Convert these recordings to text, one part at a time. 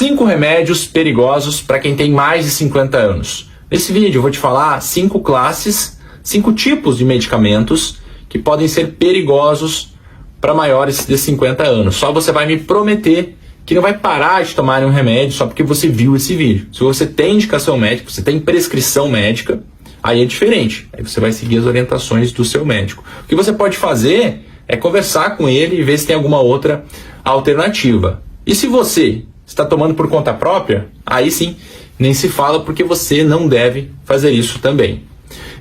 5 remédios perigosos para quem tem mais de 50 anos. Nesse vídeo eu vou te falar 5 classes, 5 tipos de medicamentos que podem ser perigosos para maiores de 50 anos. Só você vai me prometer que não vai parar de tomar um remédio só porque você viu esse vídeo. Se você tem indicação médica, você tem prescrição médica, aí é diferente. Aí você vai seguir as orientações do seu médico. O que você pode fazer é conversar com ele e ver se tem alguma outra alternativa. E se você está tomando por conta própria, aí sim, nem se fala, porque você não deve fazer isso também.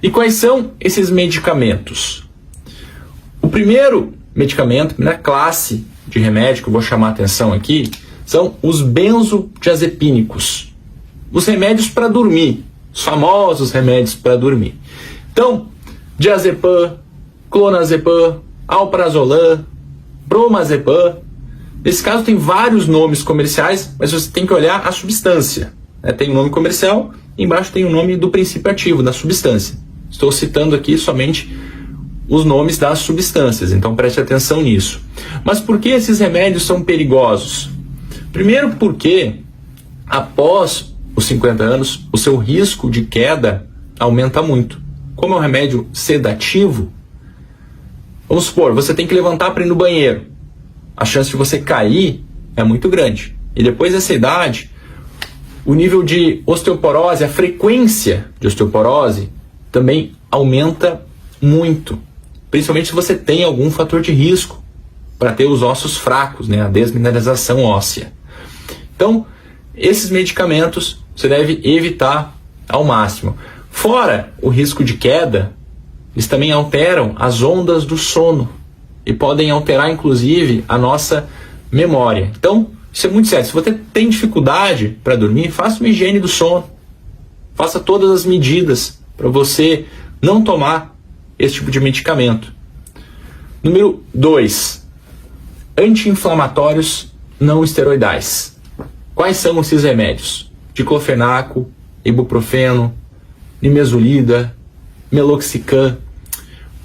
E quais são esses medicamentos? O primeiro medicamento, na classe de remédio que eu vou chamar a atenção aqui, são os benzodiazepínicos. Os remédios para dormir, os famosos remédios para dormir. Então, diazepam, clonazepam, alprazolam, bromazepam. Nesse caso tem vários nomes comerciais, mas você tem que olhar a substância. Tem um nome comercial, e embaixo tem o nome do princípio ativo, da substância. Estou citando aqui somente os nomes das substâncias, então preste atenção nisso. Mas por que esses remédios são perigosos? Primeiro porque, após os 50 anos, o seu risco de queda aumenta muito. Como é um remédio sedativo, vamos supor, você tem que levantar para ir no banheiro. A chance de você cair é muito grande. E depois dessa idade, o nível de osteoporose, a frequência de osteoporose, também aumenta muito. Principalmente se você tem algum fator de risco para ter os ossos fracos, a desmineralização óssea. Então, esses medicamentos você deve evitar ao máximo. Fora o risco de queda, eles também alteram as ondas do sono e podem alterar, inclusive, a nossa memória. Então, isso é muito sério. Se você tem dificuldade para dormir, faça uma higiene do sono. Faça todas as medidas para você não tomar esse tipo de medicamento. Número 2. Anti-inflamatórios não esteroidais. Quais são esses remédios? Diclofenaco, ibuprofeno, nimesulida, meloxicam.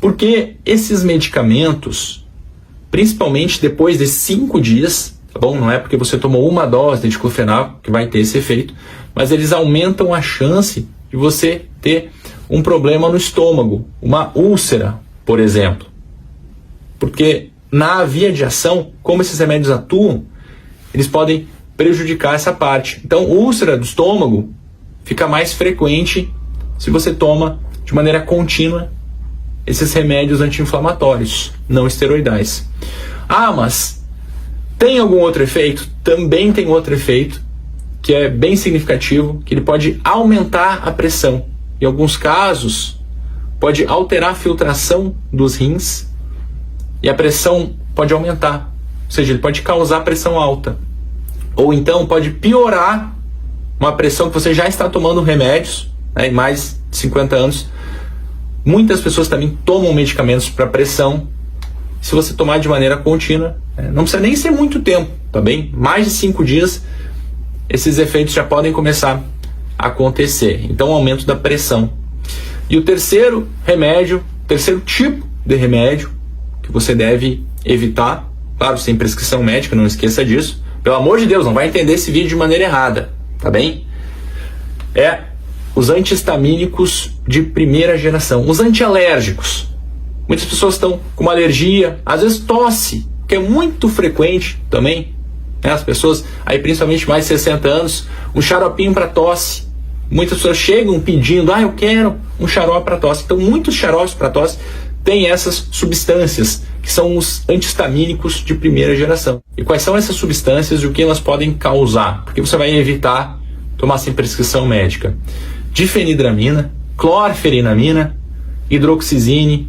Porque esses medicamentos, principalmente depois de 5 dias, tá bom? Não é porque você tomou uma dose de diclofenaco que vai ter esse efeito, mas eles aumentam a chance de você ter um problema no estômago, uma úlcera, por exemplo. Porque na via de ação, como esses remédios atuam, eles podem prejudicar essa parte. Então, úlcera do estômago fica mais frequente se você toma de maneira contínua esses remédios anti-inflamatórios, não esteroidais. Ah, mas tem algum outro efeito? Também tem outro efeito, que é bem significativo, que ele pode aumentar a pressão. Em alguns casos, pode alterar a filtração dos rins e a pressão pode aumentar. Ou seja, ele pode causar pressão alta. Ou então pode piorar uma pressão que você já está tomando remédios, em mais de 50 anos. Muitas pessoas também tomam medicamentos para pressão. Se você tomar de maneira contínua, não precisa nem ser muito tempo, tá bem? Mais de 5 dias, esses efeitos já podem começar a acontecer. Então, aumento da pressão. E o terceiro remédio, terceiro tipo de remédio que você deve evitar, claro, sem prescrição médica, não esqueça disso. Pelo amor de Deus, não vai entender esse vídeo de maneira errada, tá bem? É os antihistamínicos de primeira geração, os antialérgicos. Muitas pessoas estão com uma alergia, às vezes tosse, que é muito frequente também. As pessoas, aí principalmente mais de 60 anos, um xaropinho para tosse. Muitas pessoas chegam pedindo, eu quero um xarope para tosse. Então, muitos xaropes para tosse têm essas substâncias, que são os antihistamínicos de primeira geração. E quais são essas substâncias e o que elas podem causar? Porque você vai evitar tomar sem prescrição médica. Difenidramina, clorferinamina, hidroxizine.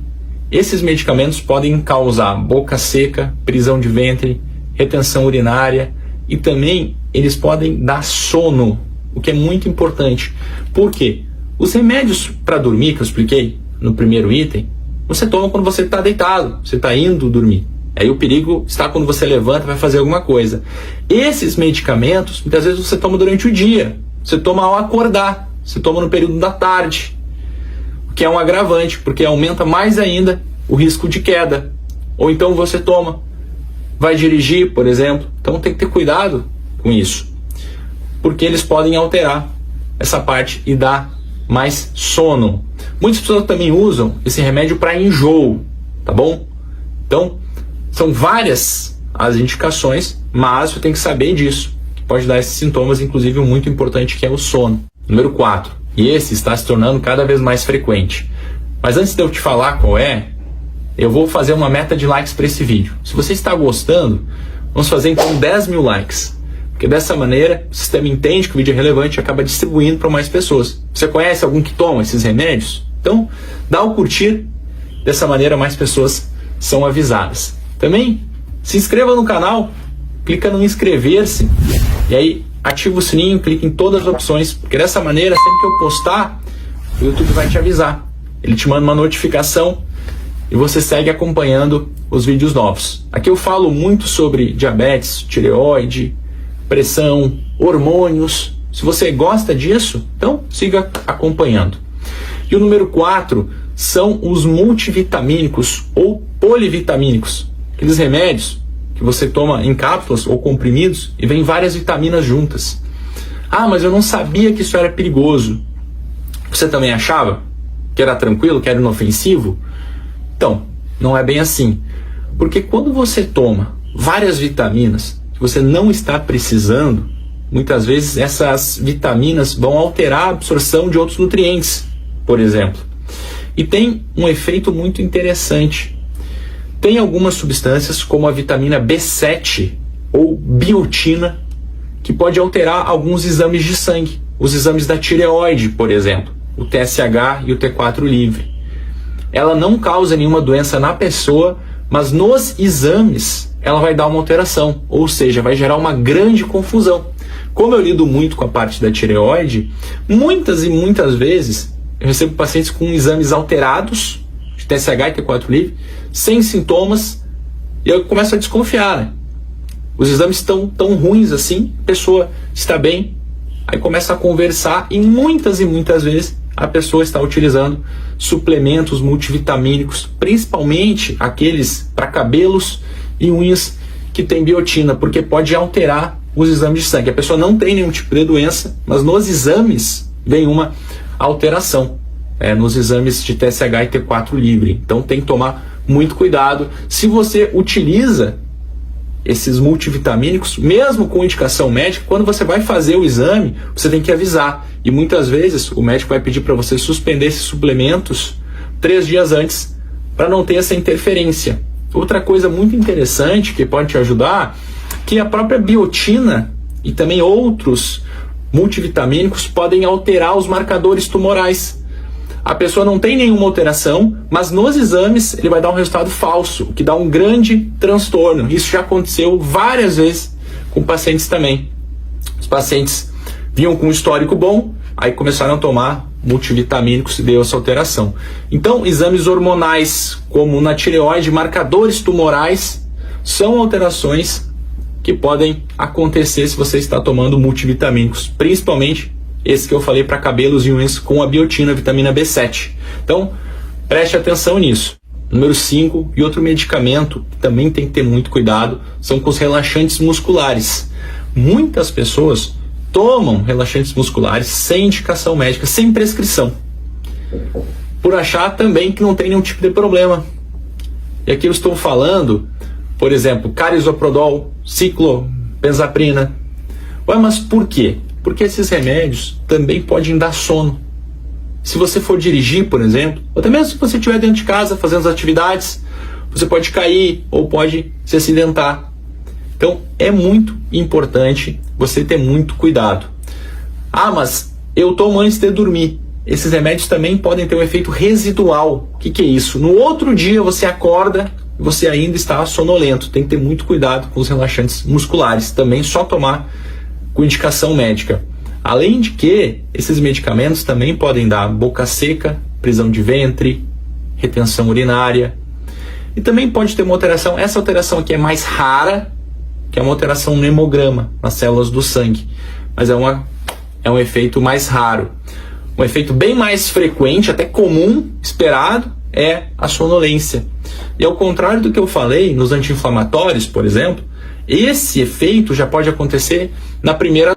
Esses medicamentos podem causar boca seca, prisão de ventre, retenção urinária e também eles podem dar sono, o que é muito importante. Por quê? Os remédios para dormir, que eu expliquei no primeiro item, você toma quando você está deitado, você está indo dormir. Aí o perigo está quando você levanta e vai fazer alguma coisa. Esses medicamentos, muitas vezes você toma durante o dia, você toma ao acordar, você toma no período da tarde, o que é um agravante, porque aumenta mais ainda o risco de queda. Ou então você toma, vai dirigir, por exemplo, então tem que ter cuidado com isso. porque eles podem alterar essa parte e dar mais sono. Muitas pessoas também usam esse remédio para enjoo, tá bom? Então, são várias as indicações, mas você tem que saber disso, que pode dar esses sintomas, inclusive um muito importante que é o sono. Número 4, e esse está se tornando cada vez mais frequente. Mas antes de eu te falar qual é, eu vou fazer uma meta de likes para esse vídeo. Se você está gostando, vamos fazer então 10 mil likes. Porque dessa maneira, o sistema entende que o vídeo é relevante e acaba distribuindo para mais pessoas. Você conhece algum que toma esses remédios? Então, dá o curtir. Dessa maneira, mais pessoas são avisadas. Também, se inscreva no canal, clica no inscrever-se e aí ativa o sininho, clica em todas as opções, porque dessa maneira, sempre que eu postar, o YouTube vai te avisar. Ele te manda uma notificação e você segue acompanhando os vídeos novos. Aqui eu falo muito sobre diabetes, tireoide, pressão, hormônios. Se você gosta disso, então siga acompanhando. E o número 4 são os multivitamínicos ou polivitamínicos. Aqueles remédios que você toma em cápsulas ou comprimidos e vem várias vitaminas juntas. Ah, mas eu não sabia que isso era perigoso. Você também achava que era tranquilo, que era inofensivo? Então, não é bem assim. Porque quando você toma várias vitaminas que você não está precisando, muitas vezes essas vitaminas vão alterar a absorção de outros nutrientes, por exemplo. E tem um efeito muito interessante. Tem algumas substâncias, como a vitamina B7 ou biotina, que pode alterar alguns exames de sangue. Os exames da tireoide, por exemplo, o TSH e o T4 livre. Ela não causa nenhuma doença na pessoa, mas nos exames ela vai dar uma alteração, ou seja, vai gerar uma grande confusão. Como eu lido muito com a parte da tireoide, muitas e muitas vezes eu recebo pacientes com exames alterados, de TSH e T4 livre, sem sintomas, e eu começo a desconfiar, né? Os exames estão tão ruins assim, a pessoa está bem, aí começa a conversar e muitas vezes a pessoa está utilizando suplementos multivitamínicos, principalmente aqueles para cabelos e unhas que tem biotina, porque pode alterar os exames de sangue. A pessoa não tem nenhum tipo de doença, mas nos exames vem uma alteração, nos exames de TSH e T4 livre. Então tem que tomar muito cuidado. Se você utiliza esses multivitamínicos, mesmo com indicação médica, quando você vai fazer o exame, você tem que avisar. E muitas vezes o médico vai pedir para você suspender esses suplementos 3 dias antes, para não ter essa interferência. Outra coisa muito interessante que pode te ajudar, que a própria biotina e também outros multivitamínicos podem alterar os marcadores tumorais. A pessoa não tem nenhuma alteração, mas nos exames ele vai dar um resultado falso, o que dá um grande transtorno. Isso já aconteceu várias vezes com pacientes também. Os pacientes vinham com um histórico bom, aí começaram a tomar multivitamínicos e deu essa alteração. Então, exames hormonais, como na tireoide, marcadores tumorais, são alterações que podem acontecer se você está tomando multivitamínicos, principalmente esse que eu falei para cabelos e unhas com a biotina, a vitamina B7. Então, preste atenção nisso. Número 5, e outro medicamento que também tem que ter muito cuidado, são com os relaxantes musculares. Muitas pessoas tomam relaxantes musculares sem indicação médica, sem prescrição, por achar também que não tem nenhum tipo de problema. E aqui eu estou falando, por exemplo, carisoprodol, ciclobenzaprina. Ué, mas por quê? Porque esses remédios também podem dar sono. Se você for dirigir, por exemplo, ou até mesmo se você estiver dentro de casa fazendo as atividades, você pode cair ou pode se acidentar. Então é muito importante você ter muito cuidado. Ah, mas eu tomo antes de dormir. Esses remédios também podem ter um efeito residual. O que é isso? No outro dia você acorda e você ainda está sonolento. Tem que ter muito cuidado com os relaxantes musculares. Também só tomar com indicação médica. Além de que esses medicamentos também podem dar boca seca, prisão de ventre, retenção urinária. E também pode ter uma alteração, essa alteração aqui é mais rara, que é uma alteração no hemograma, nas células do sangue. Mas é um efeito mais raro. Um efeito bem mais frequente, até comum, esperado, é a sonolência. E ao contrário do que eu falei nos anti-inflamatórios, por exemplo, esse efeito já pode acontecer na primeira